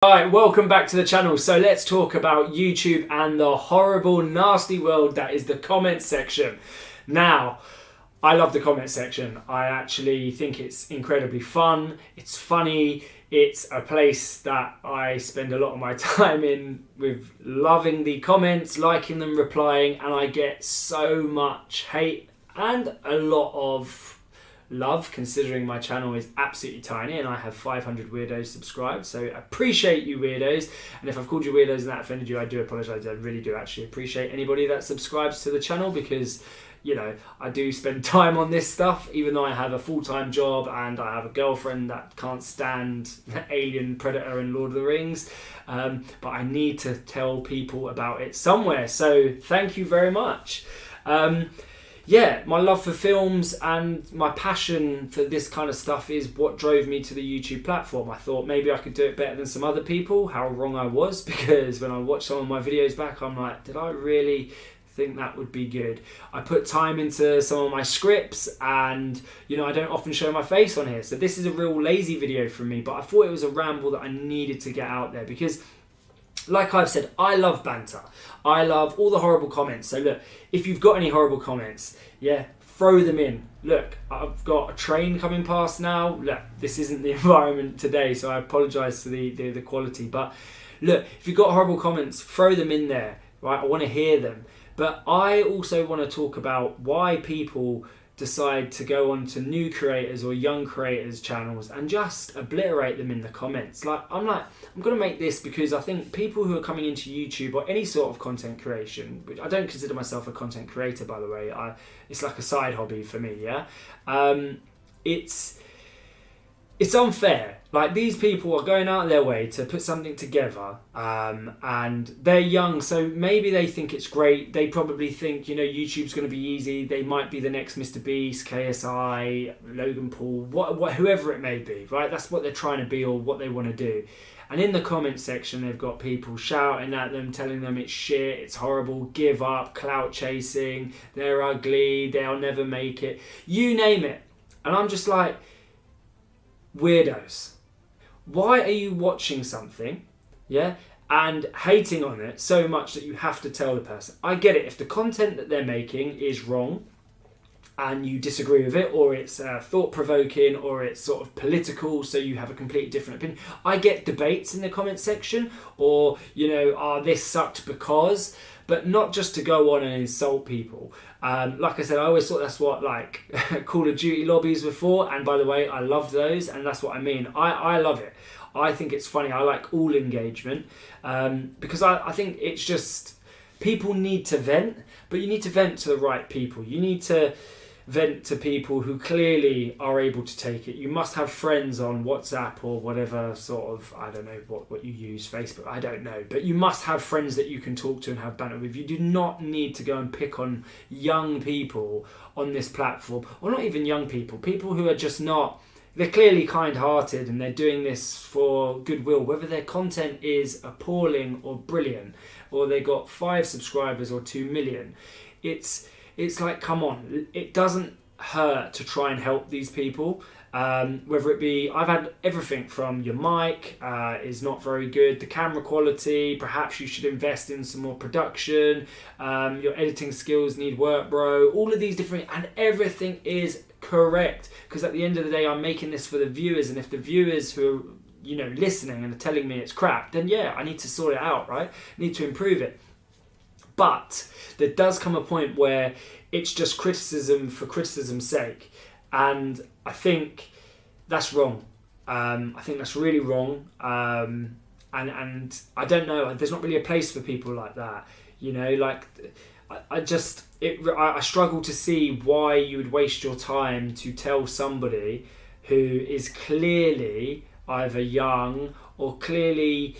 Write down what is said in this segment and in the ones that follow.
Alright, welcome back to the channel. So let's talk about YouTube and the horrible, nasty world that is the comment section. Now, I love the comment section. I actually think it's incredibly fun. It's funny. It's a place that I spend a lot of my time in with loving the comments, liking them, replying, and I get so much hate and a lot of love, considering my channel is absolutely tiny and I have 500 weirdos subscribed. So I appreciate you weirdos, and if I've called you weirdos and that offended you, I do apologize. I really do actually appreciate anybody that subscribes to the channel, because you know, I do spend time on this stuff, even though I have a full-time job and I have a girlfriend that can't stand Alien, Predator and Lord of the Rings, but I need to tell people about it somewhere, so thank you very much. Yeah, my love for films and my passion for this kind of stuff is what drove me to the YouTube platform. I thought maybe I could do it better than some other people. How wrong I was, because when I watch some of my videos back, I'm like, did I really think that would be good? I put time into some of my scripts, and you know, I don't often show my face on here, so this is a real lazy video from me, but I thought it was a ramble that I needed to get out there, because like I've said, I love banter. I love all the horrible comments. So look, if you've got any horrible comments, yeah, throw them in. Look, I've got a train coming past now. Look, this isn't the environment today, so I apologise for the quality. But look, if you've got horrible comments, throw them in there, right? I want to hear them. But I also want to talk about why people decide to go on to new creators or young creators channels and just obliterate them in the comments. I'm going to make this because I think people who are coming into YouTube or any sort of content creation, which I don't consider myself a content creator, by the way, it's like a side hobby for me, yeah? It's unfair. Like, these people are going out of their way to put something together, and they're young, so maybe they think it's great. They probably think, you know, YouTube's going to be easy. They might be the next Mr. Beast, KSI, Logan Paul, whoever it may be, right? That's what they're trying to be or what they want to do. And in the comment section, they've got people shouting at them, telling them it's shit, it's horrible, give up, clout chasing, they're ugly, they'll never make it, you name it. And I'm just like, weirdos. Why are you watching something, yeah, and hating on it so much that you have to tell the person? I get it, if the content that they're making is wrong and you disagree with it, or it's thought-provoking, or it's sort of political, so you have a completely different opinion. I get debates in the comment section, or, you know, this sucked because, but not just to go on and insult people. Like I said, I always thought that's what like Call of Duty lobbies were for, and by the way, I loved those, and that's what I mean. I love it. I think it's funny. I like all engagement, because I think it's just, people need to vent, but you need to vent to the right people. You need to vent to people who clearly are able to take it. You must have friends on WhatsApp or whatever sort of, I don't know what you use, Facebook, I don't know, but you must have friends that you can talk to and have banter with. You do not need to go and pick on young people on this platform, or not even young people, people who are just not, they're clearly kind-hearted and they're doing this for goodwill, whether their content is appalling or brilliant, or they got 5 subscribers or 2 million. It's like, come on, it doesn't hurt to try and help these people. Whether it be, I've had everything from your mic is not very good, the camera quality, perhaps you should invest in some more production, your editing skills need work, bro, all of these different, and everything is correct, because at the end of the day, I'm making this for the viewers, and if the viewers who are, you know, listening and are telling me it's crap, then yeah, I need to sort it out, right? I need to improve it. But there does come a point where it's just criticism for criticism's sake, and I think that's wrong. I think that's really wrong, and I don't know. There's not really a place for people like that, you know. Like, I struggle to see why you would waste your time to tell somebody who is clearly either young or clearly,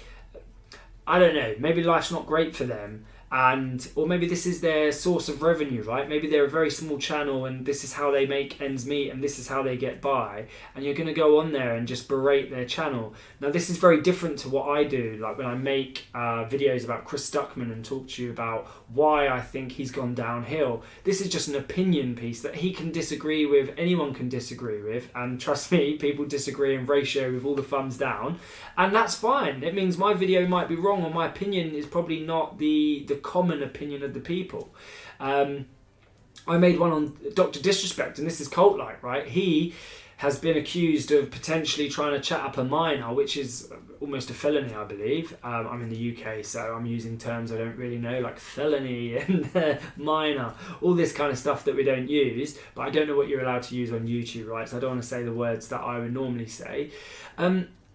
I don't know, maybe life's not great for them, or maybe this is their source of revenue, right? Maybe they're a very small channel and this is how they make ends meet and this is how they get by, and you're going to go on there and just berate their channel. Now this is very different to what I do, like when I make videos about Chris Stuckman and talk to you about why I think he's gone downhill. This is just an opinion piece that he can disagree with, anyone can disagree with, and trust me, people disagree in ratio with all the thumbs down, and that's fine. It means my video might be wrong, or my opinion is probably not the common opinion of the people. I made one on Dr. Disrespect, and this is cult-like, right? He has been accused of potentially trying to chat up a minor, which is almost a felony, I believe. I'm in the UK, so I'm using terms I don't really know, like felony and minor, all this kind of stuff that we don't use, but I don't know what you're allowed to use on YouTube, right? So I don't want to say the words that I would normally say.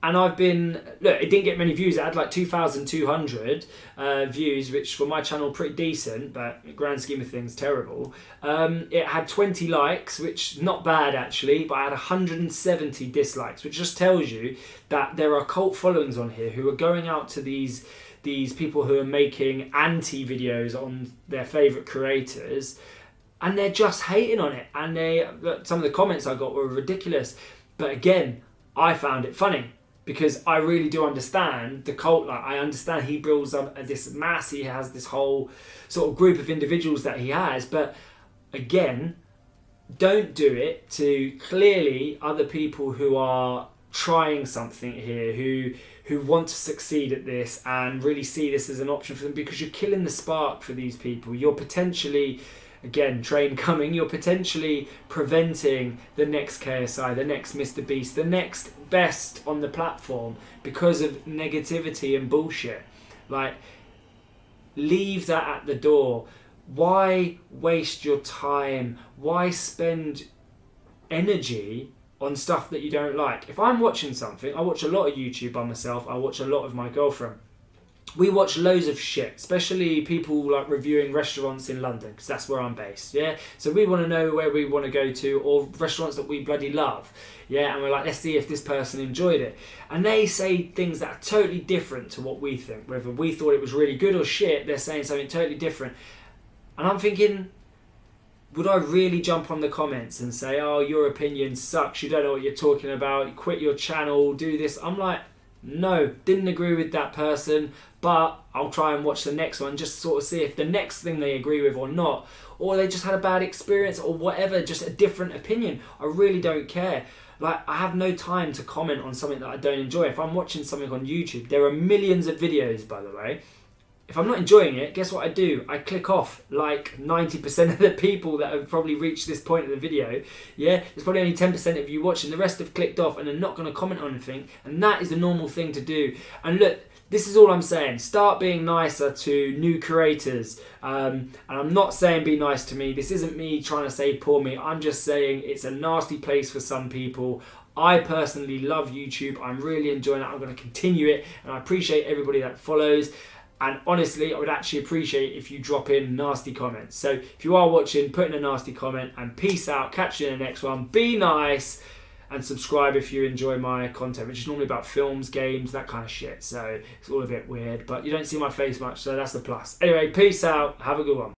And I've been, look, it didn't get many views. It had like 2,200 views, which for my channel, pretty decent, but in the grand scheme of things, terrible. It had 20 likes, which not bad actually, but I had 170 dislikes, which just tells you that there are cult followings on here who are going out to these people who are making anti-videos on their favourite creators, and they're just hating on it. And some of the comments I got were ridiculous. But again, I found it funny, because I really do understand the cult. Like, I understand he builds up this mass, he has this whole sort of group of individuals that he has, but again, don't do it to clearly other people who are trying something here, who want to succeed at this and really see this as an option for them, because you're killing the spark for these people. You're potentially, again, train coming, you're potentially preventing the next KSI, the next Mr. Beast, the next best on the platform because of negativity and bullshit. Like, leave that at the door. Why waste your time? Why spend energy on stuff that you don't like? If I'm watching something, I watch a lot of YouTube by myself, I watch a lot of my girlfriend. We watch loads of shit, especially people like reviewing restaurants in London, because that's where I'm based, yeah? So we want to know where we want to go to, or restaurants that we bloody love, yeah? And we're like, let's see if this person enjoyed it. And they say things that are totally different to what we think. Whether we thought it was really good or shit, they're saying something totally different. And I'm thinking, would I really jump on the comments and say, oh, your opinion sucks, you don't know what you're talking about, quit your channel, do this? I'm like, no, didn't agree with that person, but I'll try and watch the next one, just sort of see if the next thing they agree with or not, or they just had a bad experience or whatever, just a different opinion. I really don't care. Like, I have no time to comment on something that I don't enjoy. If I'm watching something on YouTube, there are millions of videos, by the way. If I'm not enjoying it, guess what I do? I click off, like 90% of the people that have probably reached this point of the video. Yeah, there's probably only 10% of you watching. The rest have clicked off and are not going to comment on anything. And that is the normal thing to do. And look, this is all I'm saying. Start being nicer to new creators. And I'm not saying be nice to me. This isn't me trying to say poor me. I'm just saying it's a nasty place for some people. I personally love YouTube. I'm really enjoying it. I'm going to continue it. And I appreciate everybody that follows. And honestly, I would actually appreciate if you drop in nasty comments. So if you are watching, put in a nasty comment, and peace out. Catch you in the next one. Be nice and subscribe if you enjoy my content, which is normally about films, games, that kind of shit. So it's all a bit weird, but you don't see my face much, so that's a plus. Anyway, peace out. Have a good one.